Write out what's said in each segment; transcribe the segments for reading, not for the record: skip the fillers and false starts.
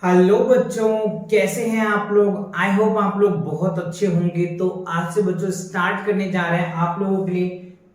Hello बच्चों, कैसे हैं आप लोग। आई होप आप लोग बहुत अच्छे होंगे। तो आज से बच्चों स्टार्ट करने जा रहे हैं आप लोगों के लिए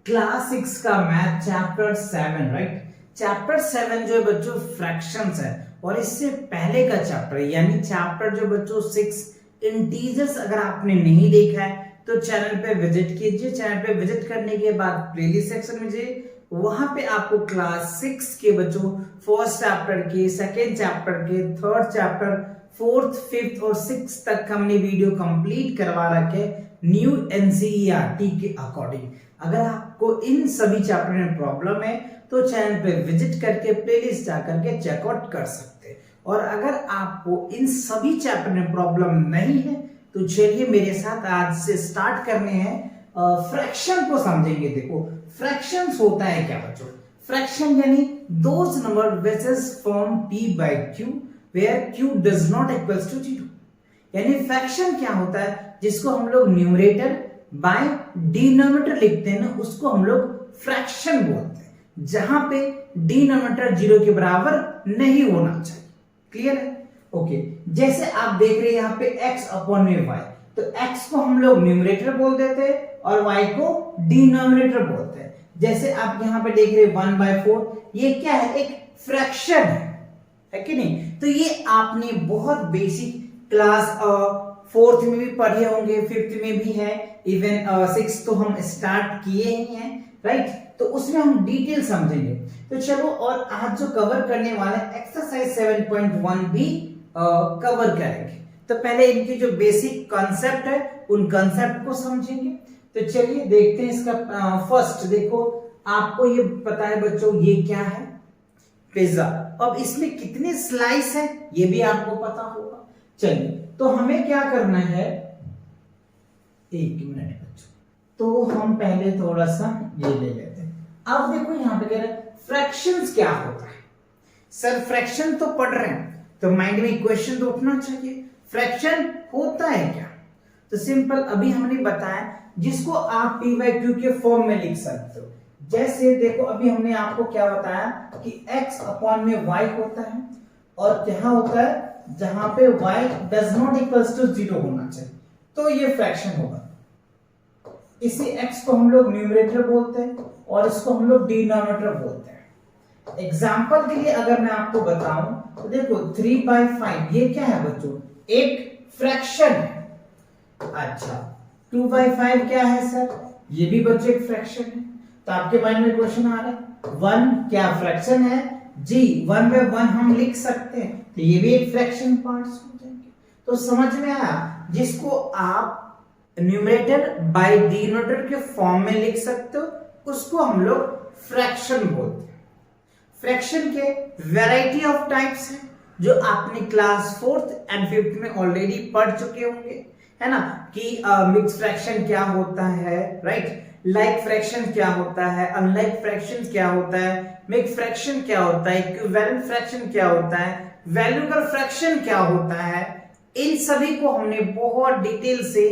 क्लास 6 का मैथ चैप्टर 7। राइट, चैप्टर 7 जो है बच्चों फ्रैक्शंस है। और इससे पहले का चैप्टर यानी चैप्टर जो बच्चों 6 इंटीजर्स, अगर आपने नहीं देखा है तो चैनल पे विजिट कीजिए। चैनल पे विजिट करने के बाद प्लेलिस्ट सेक्शन में जाइए, वहां पे आपको क्लास 6 के बच्चों फर्स्ट चैप्टर के, सेकेंड चैप्टर के, थर्ड चैप्टर, फोर्थ, फिफ्थ और सिक्स तक हमने वीडियो कंप्लीट करवा रखे न्यू एनसीईआरटी के अकॉर्डिंग। अगर आपको इन सभी चैप्टर में प्रॉब्लम है तो चैनल पे विजिट करके प्लेलिस्ट जाकर के चेकआउट कर सकते हैं। और अगर आपको इन सभी चैप्टर में प्रॉब्लम नहीं है तो चलिए मेरे साथ आज से स्टार्ट करने हैं। फ्रैक्शन को समझेंगे। देखो फ्रैक्शंस होता है क्या बच्चों। फ्रैक्शन यानी those number which is form p by q where q does not equals to 0। यानी फ्रैक्शन क्या होता है, जिसको हम लोग न्यूमरेटर बाय डिनोमिनेटर लिखते हैं ना, उसको हम लोग फ्रैक्शन बोलते हैं, जहां पे डिनोमिनेटर 0 के बराबर नहीं होना चाहिए। क्लियर है? ओके, जैसे आप देख रहे हैं यहाँ पे x अपॉन में y, तो x को हम लोग न्यूमरेटर बोल देते हैं और y को डिनोमिनेटर बोलते हैं। जैसे आप यहाँ पे देख रहे हैं 1/4, ये क्या है, एक फ्रैक्शन है कि नहीं। तो ये आपने बहुत बेसिक क्लास फोर्थ में भी पढ़े होंगे, फिफ्थ में भी है, इवन सिक्स तो हम स्टार्ट किए ही हैं। राइट, तो उसमें हम डिटेल समझेंगे। तो चलो, और आज जो कवर करने वाले एक्सरसाइज 7.1 भी कवर करेंगे। तो पहले इनकी जो बेसिक कॉन्सेप्ट है उन कॉन्सेप्ट को समझेंगे। तो चलिए देखते हैं इसका फर्स्ट। देखो आपको ये पता है बच्चों, ये क्या है, पिज्जा। अब इसमें कितने स्लाइस है ये भी आपको पता होगा। चलिए, तो हमें क्या करना है, एक मिनट बच्चों, तो हम पहले थोड़ा सा ये ले लेते हैं। अब देखो यहाँ पे कह रहे हैं फ्रैक्शंस क्या होता है। सर फ्रैक्शन तो पढ़ रहे हैं तो माइंड में क्वेश्चन तो उठना चाहिए, फ्रैक्शन होता है क्या। तो सिंपल, अभी हमने बताया जिसको आप p by q के फॉर्म में लिख सकते हो। जैसे देखो अभी हमने आपको क्या बताया कि x अपॉन में y होता है, और क्या होता है जहां पे y does not equals to 0 होना चाहिए, तो ये फ्रैक्शन होगा। इसी x को हम लोग न्यूमरेटर बोलते हैं और इसको हम लोग डिनोमिनेटर बोलते हैं। एग्जाम्पल के लिए अगर मैं आपको बताऊं तो देखो 3/5 ये क्या है बच्चों, एक फ्रैक्शन है। अच्छा, 2/5 क्या है सर, ये भी बच्चों एक फ्रैक्शन है। तो आपके माइंड में क्वेश्चन आ रहा है 1 क्या फ्रैक्शन है जी, 1/1 हम लिख सकते हैं, तो ये भी एक फ्रैक्शन पार्ट्स हो जाएंगे। तो समझ में आया, जिसको आप न्यूमरेटर बाय डिनोमिनेटर के फॉर्म में लिख सकते हो उसको हम लोग फ्रैक्शन बोलते हैं। फ्रैक्शन के वैरायटी ऑफ टाइप्स हैं जो आपने क्लास फोर्थ एंड फिफ्थ में ऑलरेडी पढ़ चुके होंगे, है ना, कि मिक्स फ्रैक्शन क्या होता है, राइट, लाइक फ्रैक्शन क्या होता है, अनलाइक फ्रैक्शन क्या होता है, मिक्स फ्रैक्शन क्या होता है, इक्विवेलेंट फ्रैक्शन क्या होता है, वैल्यूएबल फ्रैक्शन क्या होता है। इन सभी को हमने बहुत डिटेल से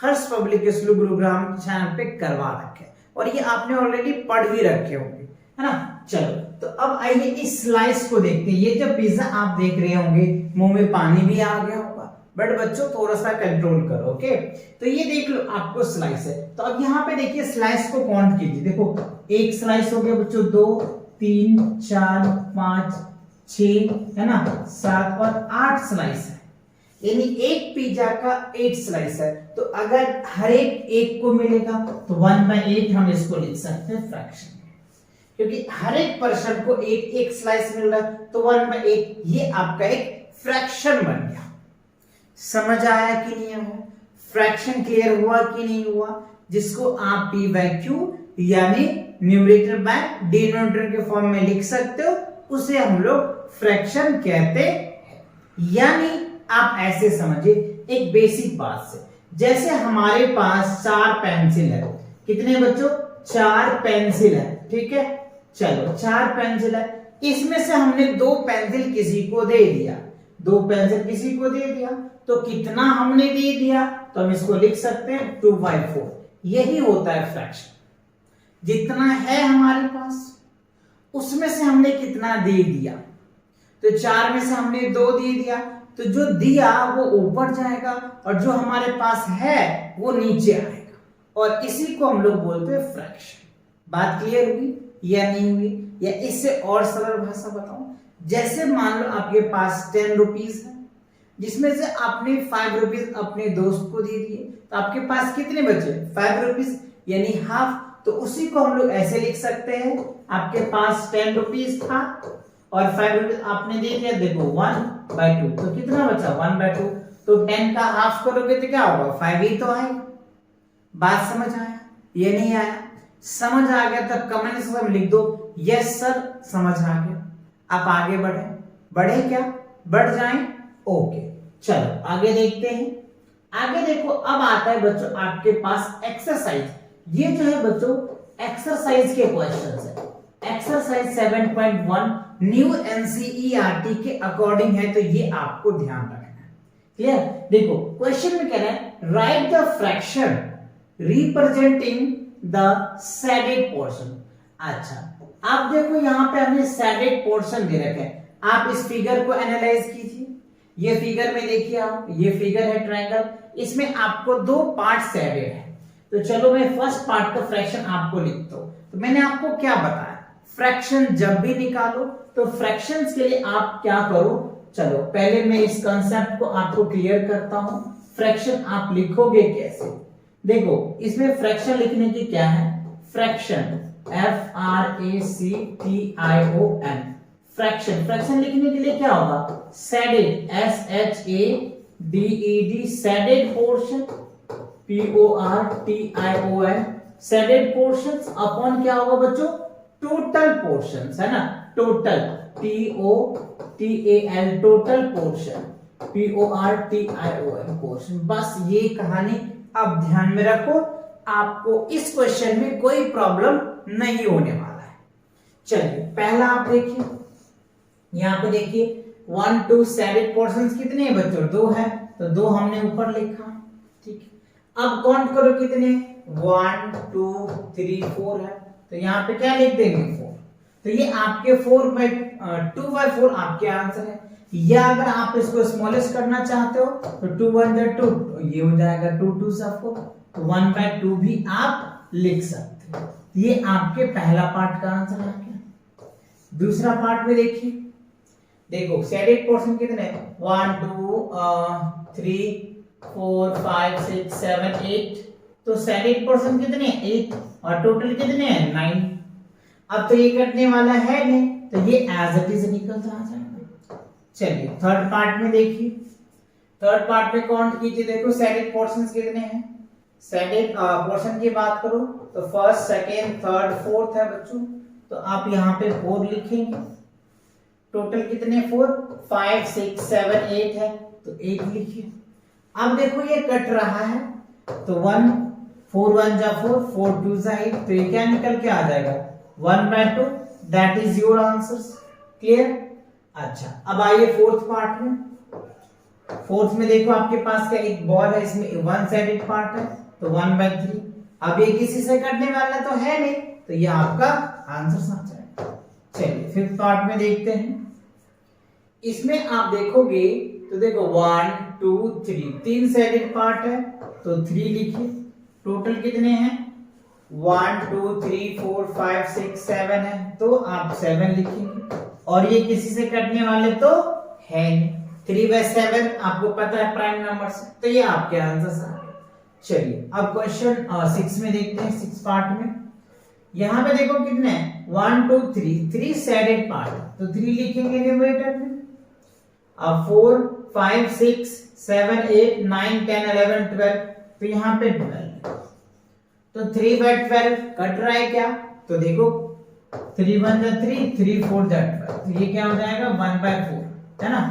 हर्ष पब्लिक स्कूल गुरुग्राम चैनल पे करवा रखे और ये आपने ऑलरेडी पढ़ भी रखे होंगे, है ना। चलो, तो अब आइए इस स्लाइस को देखते हैं। ये जब पिज्जा आप देख रहे होंगे मुंह में पानी भी आ गया होगा, बट बच्चों थोड़ा सा कंट्रोल करो। ओके, तो ये देख लो आपको स्लाइस है। तो अब यहाँ पे देखिए स्लाइस को काउंट कीजिए। देखो एक स्लाइस हो गया बच्चों, 2 3 4 5 6, है ना, 7 और 8 स्लाइस है, यानी एक पिज्जा का 8 स्लाइस है। तो अगर हर एक को मिलेगा तो 1/8 हम इसको लिख सकते हैं फ्रैक्शन, क्योंकि हर एक पर्सन को एक स्लाइस मिल रहा है, तो 1/8 ये आपका एक फ्रैक्शन बन गया। समझ आया कि नहीं आया, फ्रैक्शन क्लियर हुआ कि नहीं हुआ। जिसको आप p by q यानी न्यूमरेटर बाय डिनोमिनेटर के फॉर्म में लिख सकते हो, उसे हम लोग फ्रैक्शन कहते हैं। यानी आप ऐसे समझिए एक बेसिक बात से, जैसे हमारे पास 4 पेंसिल है, कितने बच्चों, 4 पेंसिल है, ठीक है। चलो 4 पेंसिल है, इसमें से हमने 2 पेंसिल किसी को दे दिया, 2 पेंसिल किसी को दे दिया, तो कितना हमने दे दिया, तो हम इसको लिख सकते हैं 2/4। यही होता है फ्रैक्शन, जितना है हमारे पास उसमें से हमने कितना दे दिया। तो 4 में से हमने 2 दे दिया, तो जो दिया वो ऊपर जाएगा और जो हमारे पास है वो नीचे आएगा, और इसी को हम लोग बोलते हैं फ्रैक्शन। बात क्लियर हुई या नहीं हुई? या इससे और सरल भाषा बताऊं, जैसे मान लो आपके पास 10 रुपीज है, जिसमें से आपने 5 रुपीज अपने दोस्त को दे दिए, तो आपके पास कितने बचे? 5 रुपीज, यानी हाफ। तो उसी को हम लोग ऐसे लिख सकते हैं, आपके पास 10 रुपीज था और 5 रुपीज आपने दे दिया, देखो 1/2, तो कितना बचा? 1/2। तो 10 का हाफ करोगे तो क्या होगा? 5 ही तो आएगा। बात समझ आया? ये नहीं आया? समझ आ गया तो कमेंट सेक्शन में लिख दो यस सर समझ आ गया। आप आगे बढ़े, बढ़े क्या? बढ़ जाएं? ओके, चलो आगे देखते हैं। आगे देखो, अब आता है बच्चों आपके पास एक्सरसाइज। ये जो है बच्चों एक्सरसाइज के क्वेश्चंस है। एक्सरसाइज 7.1 न्यू एनसीईआरटी के अकॉर्डिंग है, तो ये आपको ध्यान रखना है। क्लियर? देखो क्वेश्चन में कह रहा है right the fraction representing the shaded portion. अच्छा, आप देखो यहाँ पे हमने शेडेड पोर्शन दे रखे हैं। आप इस फिगर को एनालाइज कीजिए। ये फिगर में देखिए आप, ये फिगर है ट्रायंगल, इसमें आपको 2 पार्ट शेडेड है। तो चलो मैं फर्स्ट पार्ट का फ्रैक्शन आपको लिखता हूं। तो मैंने आपको क्या बताया, फ्रैक्शन जब भी निकालो तो फ्रैक्शंस के लिए आप क्या करो, चलो पहले मैं इस कंसेप्ट को आपको क्लियर करता हूं। फ्रैक्शन आप लिखोगे कैसे? देखो इसमें फ्रैक्शन लिखने की क्या है, फ्रैक्शन FRACTION, फ्रैक्शन। फ्रैक्शन लिखने के लिए क्या होगा, shaded SHADED, shaded portion PORTION, shaded portions upon क्या होगा बच्चों, टोटल पोर्शंस, है ना, total TOTAL, total portion PORTION portion. बस ये कहानी आप ध्यान में रखो, आपको इस क्वेश्चन में कोई प्रॉब्लम नहीं होने वाला है। चलिए पहला आप देखिए, यहाँ पे देखिए 1 2 शेडेड पोर्शंस कितने हैं बच्चों, 2 है, तो 2 हमने ऊपर लिखा, ठीक है। अब काउंट करो कितने, 1 2 3 4 है, तो यहाँ पे क्या लिख देंगे 4। तो ये आपके 2/4 आपके आंसर है। या अगर आप इसको स्मॉलेस्ट करना चाहते हो तो 2 1 2, तो ये हो जाएगा 2 2 4, तो 1/2 भी आप लिख सकते हो। ये आपके पहला पार्ट का आंसर आ गया। दूसरा पार्ट में देखिए, देखो शेडेड पोर्शन कितने, 1 2 3 4 5 6 7 8, तो शेडेड पोर्शन कितने, 8, और टोटल कितने हैं, 9। अब तो ये कटने वाला है नहीं, तो ये एज इट इज निकलता आ जाएगा। चलिए थर्ड पार्ट में देखिए, थर्ड पार्ट में काउंट कीजिए, देखो शेडेड पोर्शंस कितने हैं। शेडेड पोर्शन की बात करो तो फर्स्ट सेकेंड थर्ड फोर्थ है बच्चों, तो आप यहाँ पे 4 लिखेंगे। टोटल कितने, 4 5 6 7 8 है, तो 8 लिखिए। अब देखो ये कट रहा है, तो 1 4 1 जा 4 4 2 जा 8, तो ये क्या निकल के आ जाएगा, 1/2। That is your answers. Clear? अच्छा, अब आइए फोर्थ पार्ट में। फोर्थ में देखो आपके पास क्या, एक बॉल है, इसमें 1 साइडेड पार्ट है, तो 1/3। अब ये किसी से कटने वाला तो है नहीं, तो ये आपका आंसर आ जाएगा। चलिए फिफ्थ पार्ट में देखते हैं। इसमें आप देखोगे तो देखो 1 2 3 3 साइडेड पार्ट है, तो 3 लिखिए। टोटल कितने हैं, 1 2 3 4 5 6 7 है, तो आप 7 लिखेंगे। और ये किसी से कटने वाले तो है नहीं, 3/7 आपको पता है प्राइम नंबर से, तो ये आपके आंसर आ गए। चलिए अब क्वेश्चन 6 में देखते हैं, 6 पार्ट में। यहाँ पे देखो कितने हैं, 1 2 3 3 साइडेड पार्ट, तो 3 लिखेंगे न्यूमरेटर में। अब 4 5 6 7 8 9 10 11 12, तो यहाँ पे 12, तो 3/12 कट रहा है क्या, तो देखो 3 1 जा 3 3 4 जा 12, तो ये क्या हो जाएगा 1/4, है ना।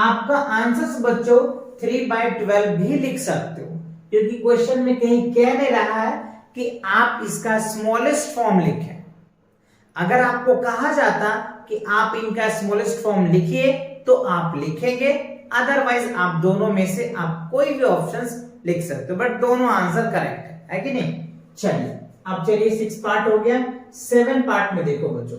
आपका आंसर बच्चों 3/12 भी लिख सकते हो, क्योंकि क्वेश्चन में कहीं कह नहीं रहा है कि आप इसका स्मॉलेस्ट फॉर्म लिखें। अगर आपको कहा जाता कि आप इनका स्मॉलेस्ट फॉर्म लिखिए तो आप लिखेंगे, अदरवाइज आप दोनों में से आप कोई भी ऑप्शंस लिख सकते हो, बट दोनों आंसर करेक्ट है कि नहीं। चलिए अब चलिए 6 पार्ट हो गया। 7 पार्ट में देखो बच्चों,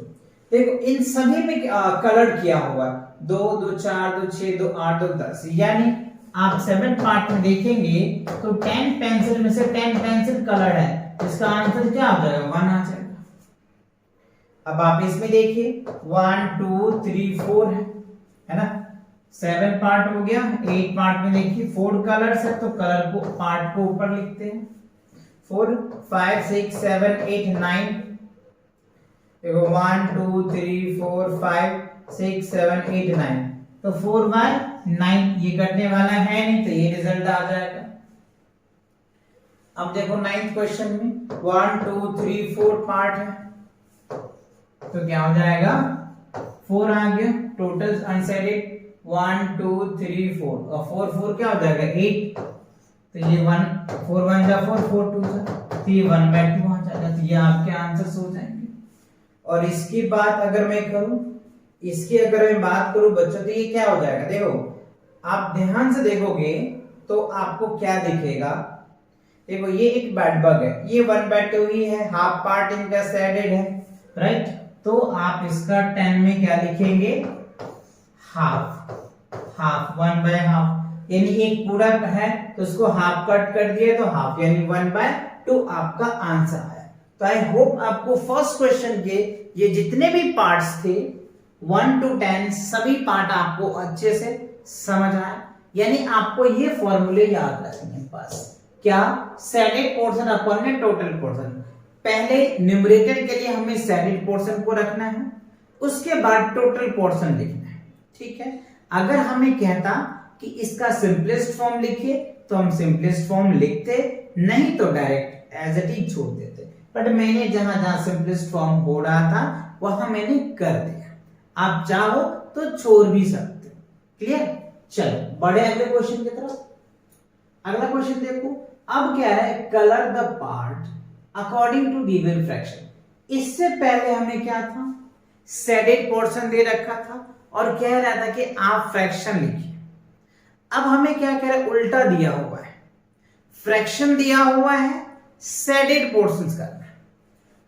देखो इन सभी में कलर किया हुआ है। 2 2 4 2 6 2 8 2 10, यानी आप 7 पार्ट में देखेंगे तो 10 पेंसिल में से 10 पेंसिल कलर्ड है, इसका आंसर क्या हो जाएगा? 1 आ जाएगा। अब आप इसमें देखिए 1 2 3 4 है ना, 7 पार्ट हो गया। 8 पार्ट में देखिए 4 कलर्स है, तो कलर को पार्ट को ऊपर लिखते हैं। 4 5 6 7 8 9, देखो 1 2 3 4 5 6 7 8 9, तो 4 बाय 9 ये कटने वाला है नहीं, तो ये रिजल्ट आ जाएगा। अब देखो 9th क्वेश्चन में 1 2 3 4 पार्ट है, तो क्या हो जाएगा? 4 आ गया। टोटल अनसेडेड 1 2 3 4, और 4 4 क्या हो जाएगा? 8, तो ये 1 4 1 जा 4 4 2 जा, तो ये 1 बाय 2 आ जाएगा। तो ये आपके आंसर्स हो जाएंगे। और इसकी बात अगर मैं करूं, इसकी अगर मैं बात करूं बच्चों, तो ये क्या हो जाएगा? देखो आप ध्यान से देखोगे तो आपको क्या दिखेगा? देखो ये एक बेड बग है, ये 1 बाय 2 ही है, हाफ पार्ट इनका शेडेड है, राइट? तो आप इसका 10 में क्या लिखेंगे? हाफ, हाफ 1 बाय हाफ, यानी एक पूरा है तो उसको हाफ कट कर दिए तो हाफ, यानी 1 बाय 2 आपका आंसर आया। तो आई होप आपको फर्स्ट क्वेश्चन के ये जितने भी पार्ट्स थे 1 to 10 सभी पार्ट आपको अच्छे से समझ आए, यानी आपको ये फॉर्मूले याद रखने हैं बस। क्या? शेडेड पोर्शन अपॉन में टोटल पोर्शन। पहले न्यूमरेटर के लिए हमें शेडेड पोर्शन को रखना है, उसके बाद टोटल पोर्शन लिखना है, ठीक है? अगर हमें कहता कि इसका सिंपलेस्ट फॉर्म लिखिए तो हम सिंपलेस्ट फॉर्म लिखते, नहीं तो डायरेक्ट एज इट इज छोड़ देते। बट मैंने जहां जहां सिंपलेस्ट फॉर्म हो रहा था वहां मैंने कर दिया, आप चाहो तो छोड़ भी सकते हो। क्लियर? चलो बढ़े अगले क्वेश्चन की तरफ। अगला क्वेश्चन देखो, अब क्या है? Colour the part according to given fraction. इससे पहले हमें क्या था? शेडेड पोर्शन दे रखा था और कह रहा था कि आप फ्रैक्शन लिखिए। अब हमें क्या कह रहा है? उल्टा दिया हुआ है, फ्रैक्शन दिया हुआ है, शेडेड पोर्शंस करना है।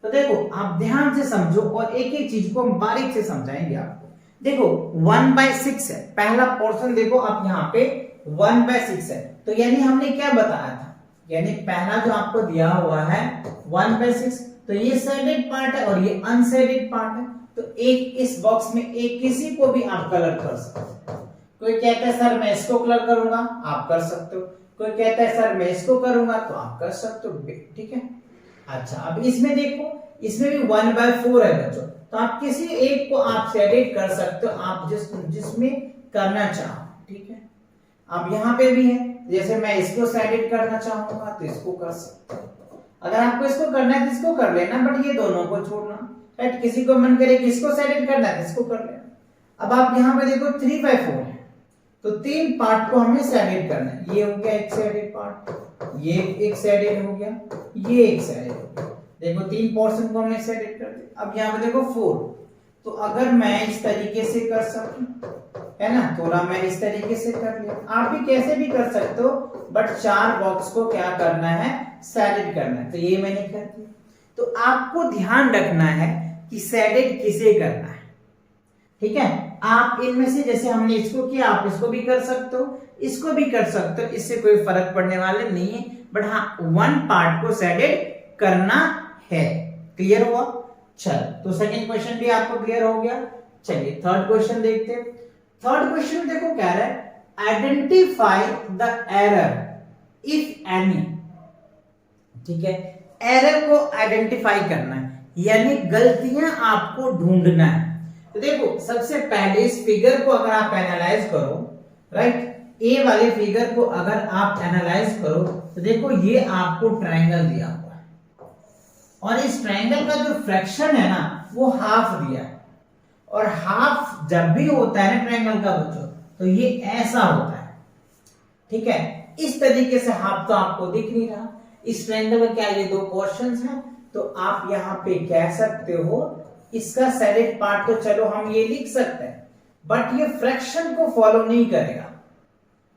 तो देखो आप ध्यान से समझो और एक एक चीज को हम बारीक से समझाएंगे आपको। देखो 1 बाय 6 है, पहला पोर्शन देखो आप यहाँ पे 1 बाय 6 है, तो यानी हमने क्या बताया था? यानी पहला जो आपको दिया हुआ है 1 बाय 6, तो ये शेडेड पार्ट है और ये अनशेडेड पार्ट है। तो एक इस बॉक्स में एक किसी को भी आप कलर कर सकते हो। कोई कहता है सर मैं इसको कलर करूंगा, आप कर सकते हो। कोई कहता है सर मैं इसको करूंगा, तो आप कर सकते हो, ठीक है? अच्छा अब इसमें देखो, इसमें भी 1 बाय 4 है बच्चों, तो आप किसी एक को आप शेडेड कर सकते हो, आप जिसमें करना चाहो, ठीक है? अब यहाँ पे भी है, जैसे मैं इसको शेडेड करना चाहूंगा तो इसको कर सकते हो। अगर आपको इसको करना है तो इसको कर लेना, बट ये दोनों को छोड़ना, राइट? किसी को मन करे कि इसको शेडेड करना है तो इसको कर लेना। अब आप यहाँ पे देखो 3 बाय 4 है, तो 3 पार्ट को हमें शेडेड करना है। ये हो गया एक शेडेड पार्ट, ये एक शेडेड हो गया, ये एक शेडेड हो गया। देखो 3 पोर्शन को हमने शेडेड कर दिया। अब यहाँ पे देखो 4, तो अगर मैं इस तरीके से कर सकूं, है ना, थोड़ा मैं इस तरीके से कर लिया, आप भी कैसे भी कर सकते हो, बट 4 बॉक्स को क्या करना है? शेडेड करना है। तो ये मैंने कर दिया। तो आपको ध्यान रखना है कि शेडेड किसे करना है, ठीक है? आप इनमें से जैसे हमने इसको किया, आप इसको भी कर सकते हो, इसको भी कर सकते हो, इससे कोई फर्क पड़ने वाले नहीं है। बट हाँ 1 पार्ट को शेडेड करना है। क्लियर हुआ? चल तो सेकंड क्वेश्चन भी आपको क्लियर हो गया। चलिए थर्ड क्वेश्चन देखते हैं। थर्ड क्वेश्चन देखो क्या है, identify the error if any, ठीक है? एरर को आइडेंटिफाई करना है, यानी गलतियां आपको ढूंढना है। तो देखो सबसे पहले इस फिगर को अगर आप एनालाइज करो, राइट, ए वाले फिगर को अगर आप एनालाइज करो तो देखो ये आपको ट्रायंगल दिया हुआ है और इस ट्रायंगल का जो फ्रैक्शन है ना वो हाफ दिया है, और हाफ जब भी होता है ना ट्रायंगल का बच्चों तो ये ऐसा होता है, ठीक है? इस तरीके से हाफ तो आपको दिख नहीं रहा। इस ट्रायंगल में क्या ये 2 पोर्शंस हैं, तो आप यहाँ पे कह सकते हो इसका शेडेड पार्ट तो चलो हम ये लिख सकते हैं, बट ये फ्रैक्शन को फॉलो नहीं करेगा।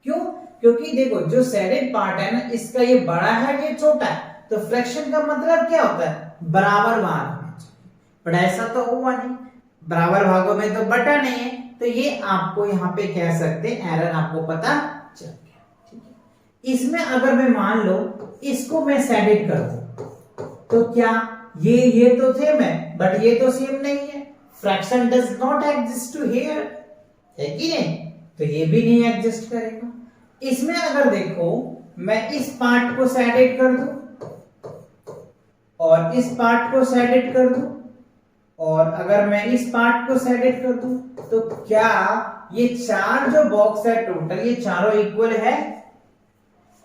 क्यों? क्योंकि देखो जो शेडेड पार्ट है ना इसका ये बड़ा है ये छोटा है, तो फ्रैक्शन का मतलब क्या होता है? बराबर मान होना चाहिए, बट ऐसा तो हुआ नहीं। बराबर भागों में तो बटा नहीं है, तो ये आपको यहाँ पे कह सकते हैं एरर आपको पता चल गया, ठीक है। इसमें अगर मैं मान लो इसको मैं सेडिट कर दूं तो क्या ये तो सेम है बट ये तो सेम नहीं है, fraction does not exist to here, है कि नहीं, तो ये भी नहीं एग्जिस्ट करेगा। इसमें अगर देखो मैं इस पार्ट को सेडिट कर दूं और इस पार्ट को सेडिट कर दूं और अगर मैं इस पार्ट को सेडिट कर दूं तो क्या ये चार जो बॉक्स है टोटल ये चारों इक्वल है?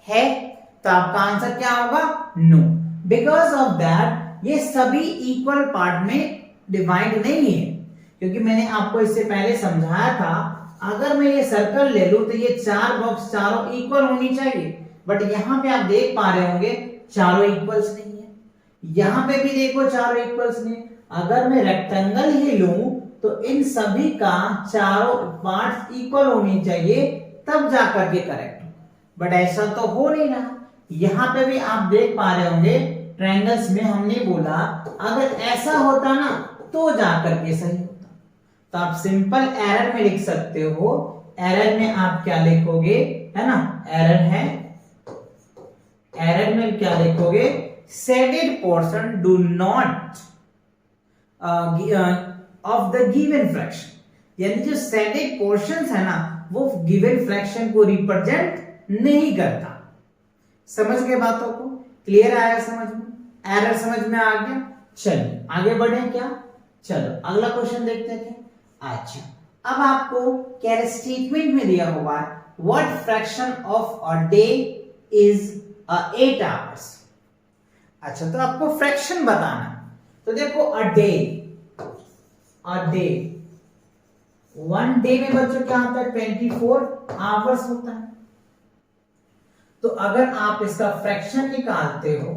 तो आपका आंसर क्या होगा? नो, बिकॉज ऑफ दैट ये सभी इक्वल पार्ट में डिवाइड नहीं है, क्योंकि मैंने आपको इससे पहले समझाया था अगर मैं ये सर्कल ले लूं तो ये चार बॉक्स चारों इक्वल होनी चाहिए, बट यहां पे आप देख पा रहे होंगे चारों इक्वल्स नहीं है, यहां पे भी देखो चारों इक्वल्स नहीं। अगर मैं रेक्टेंगल ही लूं तो इन सभी का चारों पार्ट्स इक्वल होनी चाहिए तब जाकर के करेक्ट, बट ऐसा तो हो नहीं रहा। यहां पे भी आप देख पा रहे होंगे ट्रायंगल्स में हमने बोला अगर ऐसा होता ना तो जाकर के सही होता, तो आप सिंपल एरर में लिख सकते हो। एरर में आप क्या लिखोगे, है ना, एरर में क्या लिखोगे? Shaded portion do not of the given fraction, यानी जो शेडेड पोर्शंस है ना वो गिवन फ्रैक्शन को रिप्रेजेंट नहीं करता। समझ गए बातों को? क्लियर आया समझ में? एरर समझ में आ गया? चलिए आगे बढ़े क्या? चलो अगला क्वेश्चन देखते हैं। अच्छा, अब आपको क्या स्टेटमेंट में दिया हुआ है what fraction of a day is 8 hours. अच्छा, तो आपको फ्रैक्शन बताना, तो देखो अ डे, वन डे में बच्चों क्या होता है? 24 आवर्स होता है। तो अगर आप इसका फ्रैक्शन निकालते हो,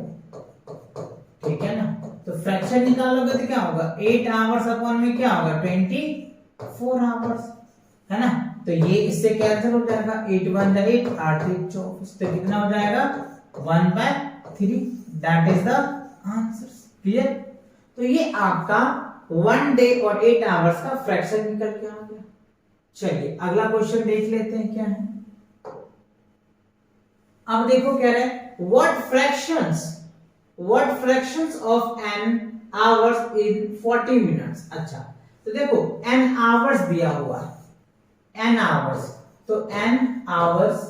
ठीक है ना, तो फ्रैक्शन निकालोगे तो क्या होगा? 8 आवर्स अपॉन में क्या होगा? 24 आवर्स, है ना, तो ये इससे कैंसिल हो जाएगा, 8 1 8 8 3 24, तो कितना हो जाएगा? 1/3, that is the answer. Clear? तो ये आपका 1 डे और 8 आवर्स का फ्रैक्शन निकल के आ गया। चलिए अगला क्वेश्चन देख लेते हैं क्या है। अब देखो कह रहे हैं what fractions of n hours in 40 minutes. अच्छा, तो देखो एन आवर्स दिया हुआ है, एन आवर्स, तो एन आवर्स,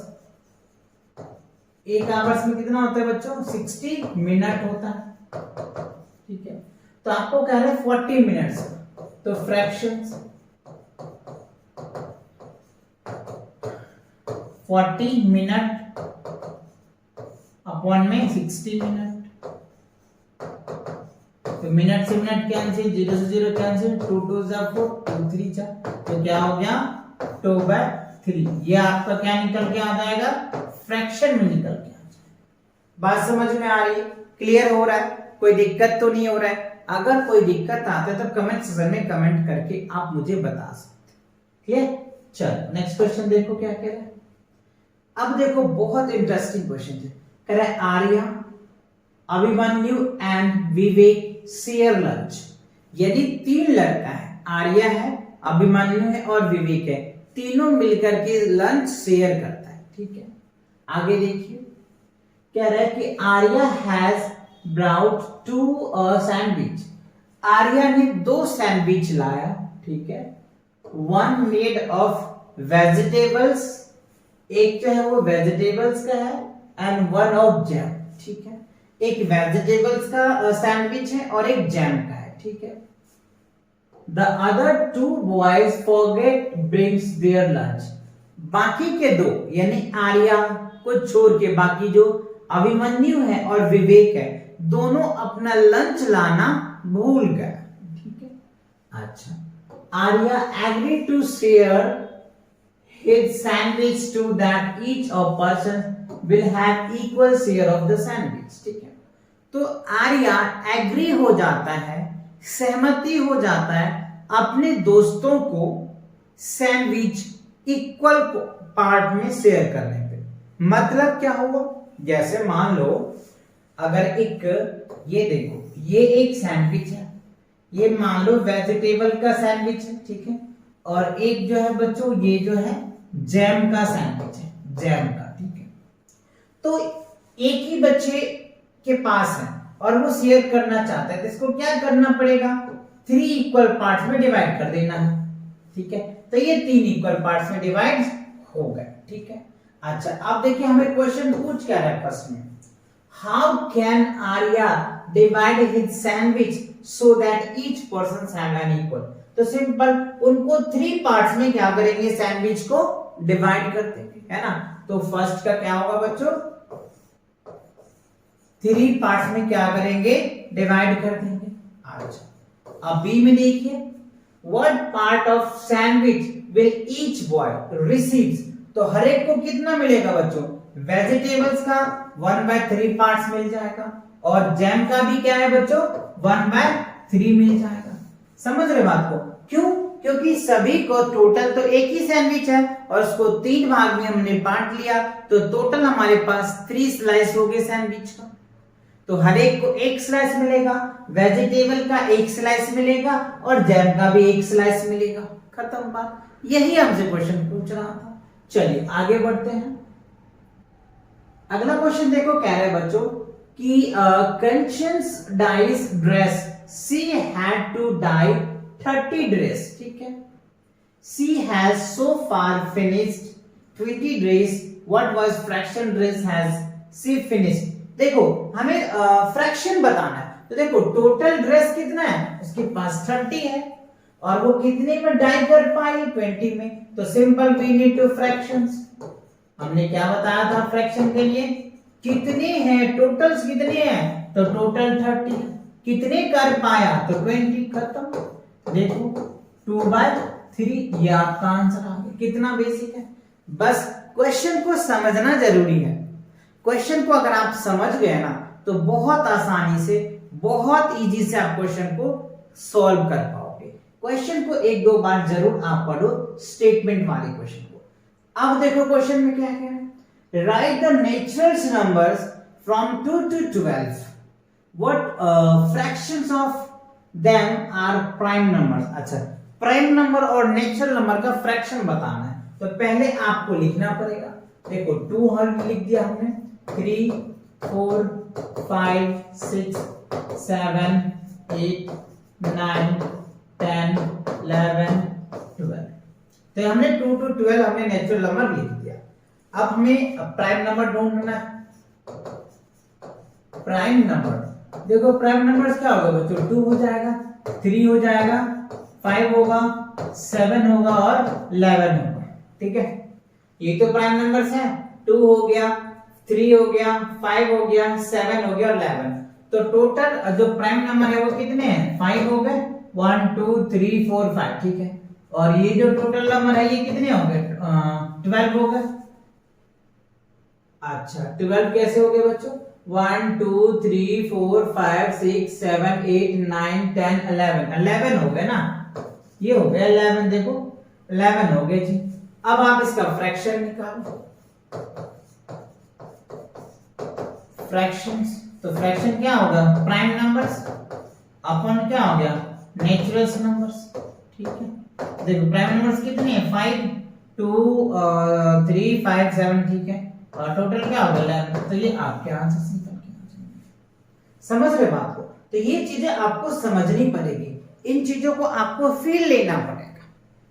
एक आवर्स में कितना होता है बच्चों? 60 मिनट होता है, ठीक है। तो आपको कह रहे हैं 40 मिनट्स, तो फ्रैक्शंस 40 मिनट अपॉन में 60 मिनट, तो मिनट से मिनट कैंसिल, 0 से 0 कैंसिल, 2 2 जा 4, 2 3 जा, तो क्या हो गया? 2/3। ये आपका क्या निकल के आ जाएगा? फ्रैक्शन में निकल के आ जाएगा। बात समझ में आ रही है? क्लियर हो रहा है? कोई दिक्कत तो नहीं हो रहा है? अगर कोई दिक्कत आते है तो कमेंट सेक्शन में कमेंट करके आप मुझे बता सकते। क्लियर? चलो नेक्स्ट क्वेश्चन देखो क्या कह रहा है। अब देखो बहुत इंटरेस्टिंग क्वेश्चन है, कह रहा है Arya, Abhimanyu and Vivek share lunch. यदि 3 लड़का है, आर्या है, अभिमन्यु है और विवेक है, तीनों मिलकर के लंच शेयर करता है, ठीक है। आगे देखिए कह रहा है कि Arya has brought 2 sandwich. Arya ने 2 सैंडविच लाया, ठीक है। 1 मेड ऑफ वेजिटेबल्स, एक जो है वो वेजिटेबल्स का है, एंड 1 ऑफ जैम, ठीक है। एक वेजिटेबल्स का सैंडविच है और एक जैम का है, ठीक है। The other 2 boys forget brings there lunch. बाकी के 2 यानी आर्या को छोड़ के बाकी जो अभिमन्यु है और विवेक है, दोनों अपना लंच लाना भूल गए, ठीक है। अच्छा, Arya agree to share his sandwich to that each of person will have equal share of the sandwich, ठीक है। तो आर्या एग्री हो जाता है, सहमति हो जाता है अपने दोस्तों को सैंडविच इक्वल पार्ट में शेयर करने पे। मतलब क्या हुआ? जैसे मान लो अगर एक, ये देखो ये एक सैंडविच है, ये मान लो वेजिटेबल का सैंडविच है, ठीक है, और एक जो है बच्चों ये जो है जैम का सैंडविच है, जैम का, ठीक है। तो एक ही बच्चे के पास है और वो शेयर करना चाहता है, तो इसको क्या करना पड़ेगा, 3 इक्वल पार्ट्स में डिवाइड कर देना है, ठीक है। तो ये 3 इक्वल पार्ट्स में डिवाइड हो गए, ठीक है। अच्छा अब देखिए हमें क्वेश्चन पूछ क्या रहा है फर्स्ट में, how can Arya divide his sandwich so that each person have an equal. तो सिंपल, उनको 3 पार्ट्स में क्या करेंगे, सैंडविच को डिवाइड कर देंगे, है ना। तो फर्स्ट का क्या होगा बच्चों, 3 पार्ट्स में क्या करेंगे, डिवाइड कर देंगे। अच्छा अब बी में देखिए, what part of sandwich will each boy receives. तो हर एक को कितना मिलेगा बच्चों, वेजिटेबल्स का 1/3 पार्ट्स मिल जाएगा, और जैम का भी क्या है बच्चों, 1/3 मिल जाएगा। समझ रहे बात को, क्यों, क्योंकि सभी को टोटल तो एक ही सैंडविच है और उसको 3 भाग में हमने बांट लिया, तो टोटल हमारे पास 3 स्लाइस हो गए सैंडविच का। तो हर एक को 1 स्लाइस मिलेगा, वेजिटेबल का 1 स्लाइस मिलेगा और जैम का भी 1 स्लाइस मिलेगा, खत्म बात। यही हमसे क्वेश्चन पूछ रहा था। चलिए आगे बढ़ते हैं। अगला क्वेश्चन देखो, कह रहे बच्चों कि Kanchan's dyes dresses, she had to dye 30 dresses, ठीक है। She has so far finished 20 dresses, what was fraction dress has she finished. देखो हमें फ्रैक्शन बताना है, तो देखो टोटल ड्रेस कितना है, उसके पास 30 है और वो कितने में डाई कर पाई, 20 में। तो simple we need to fractions. हमने क्या बताया था फ्रैक्शन के लिए, कितने हैं, टोटल्स कितने हैं, तो टोटल 30 है, कितने कर पाया, तो 20, खत्म। देखो 2/3 ये आपका आंसर आ गया। कितना बेसिक है, बस क्वेश्चन को समझना जरूरी है। क्वेश्चन को अगर आप समझ गए ना तो बहुत आसानी से, बहुत इजी से आप क्वेश्चन को सॉल्व कर पाओगे। क्वेश्चन को 1-2 बार जरूर आप पढ़ो, स्टेटमेंट वाले क्वेश्चन को। अब देखो क्वेश्चन में क्या कह रहे हैं, right the natural numbers from 2 to 12, what fractions of them are prime numbers. अच्छा प्राइम नंबर और नेचुरल नंबर का फ्रैक्शन बताना है, तो पहले आपको लिखना पड़ेगा। देखो 2 लिख दिया हमने, 3 4 5 6 7 8 9 10 11 12। तो हमने 2 to 12 हमने नेचुरल नंबर लिख दिया। अब हमें प्राइम नंबर ढूंढना है। प्राइम नंबर, देखो प्राइम नंबर्स क्या होगा बच्चों, 2 हो जाएगा, 3 हो जाएगा, 5 होगा, 7 होगा और 11 होगा, ठीक है। ये तो प्राइम नंबर्स हैं, 2 हो गया, 3 हो गया, 5 हो गया, 7 हो गया और 11। तो टोटल जो प्राइम नंबर है वो कितने हैं, 5 हो गए, 1 2 3 4 5, ठीक है। और ये जो टोटल नंबर है ये कितने हो गए, 12 हो गए। अच्छा 12 कैसे हो गए बच्चों, 1 2 3 4 5 6 7 8 9 10 11 हो गए ना, ये हो गया 11। देखो 11 हो गए जी। अब आप इसका फ्रैक्शन निकालो, फ्रैक्शंस। तो फ्रैक्शन क्या होगा, प्राइम नंबर्स अपन क्या हो गया, नेचुरल नंबर्स, ठीक है। देखो प्राइम नंबर्स कितने हैं, 5 2 3 5 7, ठीक है, और टोटल क्या होगा 11। तो ये आपके आंसर सिंपल के आंसर। समझ रहे बात को, तो ये चीजें आपको समझनी पड़ेगी, इन चीजों को आपको फील लेना पड़ेगा,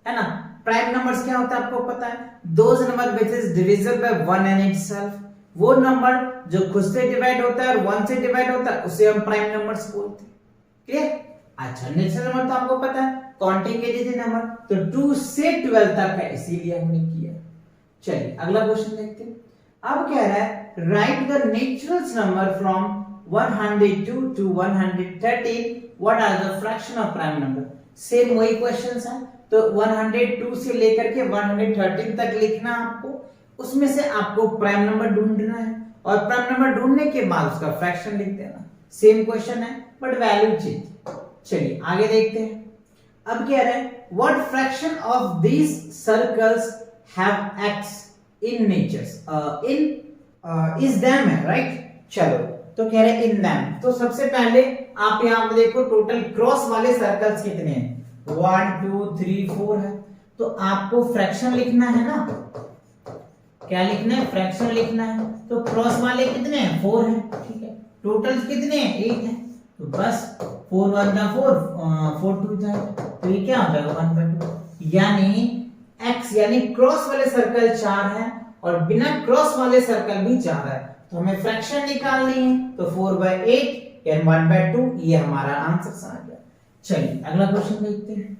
है ना। प्राइम नंबर्स क्या होता है आपको पता है, those number which is divisible by 1 and itself. वो नंबर जो खुद से डिवाइड होता है और 1 से डिवाइड होता है उसे हम प्राइम नंबर्स बोलते हैं, क्लियर। अच्छा नेचुरल नंबर तो आपको पता है, काउंटिंग के जैसे नंबर, तो 2 से 12 तक है, इसीलिए हमने किया। चलिए अगला क्वेश्चन देखते हैं। अब कह रहा है right the natural number from 102 to 113, what are the fraction of prime number. Same वही क्वेश्चंस है, तो 102 से लेकर के 113 तक लिखना आपको, उसमें से आपको प्राइम नंबर ढूंढना है और प्राइम नंबर ढूंढने के बाद उसका फ्रैक्शन लिख देना। सेम क्वेश्चन है बट वैल्यू चेंज। चलिए आगे देखते हैं। अब कह रहे हैं what fraction of these circles have x in nature's, in is them है, राइट। चलो तो कह रहे हैं इन देम, तो सबसे पहले आप यहाँ पे देखो टोटल क्रॉस वाले सर्कल्स कितने हैं, 1 2 3 4 है। तो आपको फ्रैक्शन लिखना है ना, क्या लिखना है, फ्रैक्शन लिखना है। तो क्रॉस वाले कितने हैं, 4 है, ठीक है। टोटल कितने हैं, 8 है। तो बस 4 1 जा 4, 4 2 जा, तो ये क्या हो जाएगा 1/2। यानी x यानी क्रॉस वाले सर्कल 4 है और बिना क्रॉस वाले सर्कल भी 4 है। तो हमें फ्रैक्शन निकालनी है, तो 4/8 या 1/2 ये हमारा आंसर आ गया। चलिए अगला क्वेश्चन देखते हैं।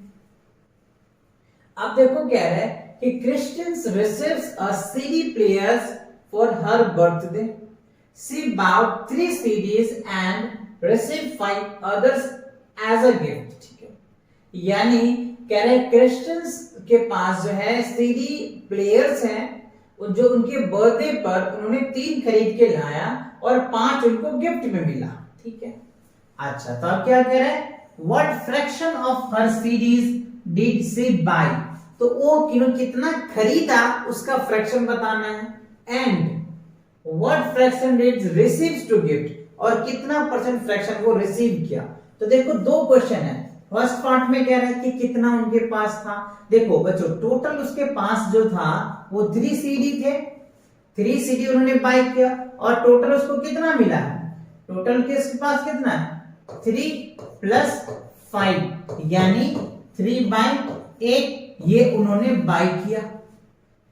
अब देखो क्या है कि Christians receives a CD players for her birthday, she bought 3 CDs and received 5 others as a gift, ठीक है। यानी कह रहे क्रिस्टियंस के पास जो है सीडी प्लेयर्स हैं, जो उनके बर्थडे पर उन्होंने 3 खरीद के लाया और 5 उनको गिफ्ट में मिला, ठीक है। अच्छा तो अब क्या कह रहे हैं, what fraction of her CDs did she buy, तो वो कितना खरीदा उसका फ्रैक्शन बताना है। And what fraction did receives to gift, और कितना परसेंट फ्रैक्शन वो रिसीव किया। तो देखो दो क्वेश्चन है, फर्स्ट पार्ट में कह रहा है कि कितना उनके पास था। देखो बच्चों टोटल उसके पास जो था वो 3 सीडी थे, 3 सीडी उन्होंने बाय किया और टोटल उसको कितना मिला है, टोटल किसके पास कितना है, 3 + 5 यानी 3/8 ये उन्होंने बाय किया।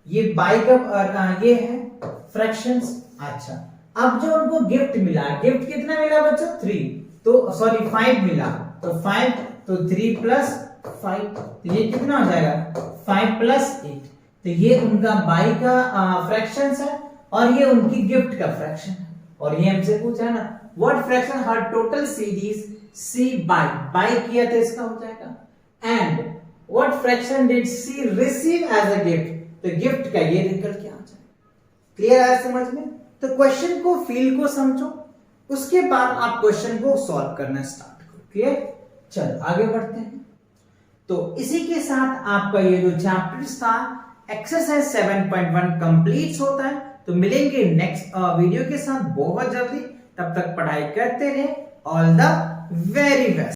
ये बाय का ये है फ्रैक्शंस। अच्छा अब जो उनको गिफ्ट मिला, गिफ्ट कितना मिला बच्चों, 3, तो सॉरी 5 मिला, तो 5 तो 3 + 5 तो ये कितना हो जाएगा 5 + 8। तो ये उनका बाय का फ्रैक्शंस है और ये उनकी गिफ्ट का फ्रैक्शन है। और ये हमसे पूछा है ना, what fraction her total CDs she buy किया था, इसका हो जाएगा। And what fraction did she receive as a gift, तो गिफ्ट का ये निकल के आ जाएगा। क्लियर है समझ में। तो क्वेश्चन को फील को समझो, उसके बाद आप क्वेश्चन को सॉल्व करना स्टार्ट करो। क्लियर, चलो आगे बढ़ते हैं। तो इसी के साथ आपका ये जो चैप्टर्स था एक्सरसाइज 7.1 कंप्लीट होता है। तो मिलेंगे नेक्स्ट वीडियो के साथ बहुत जल्दी, तब तक पढ़ाई करते रहे। All the very best.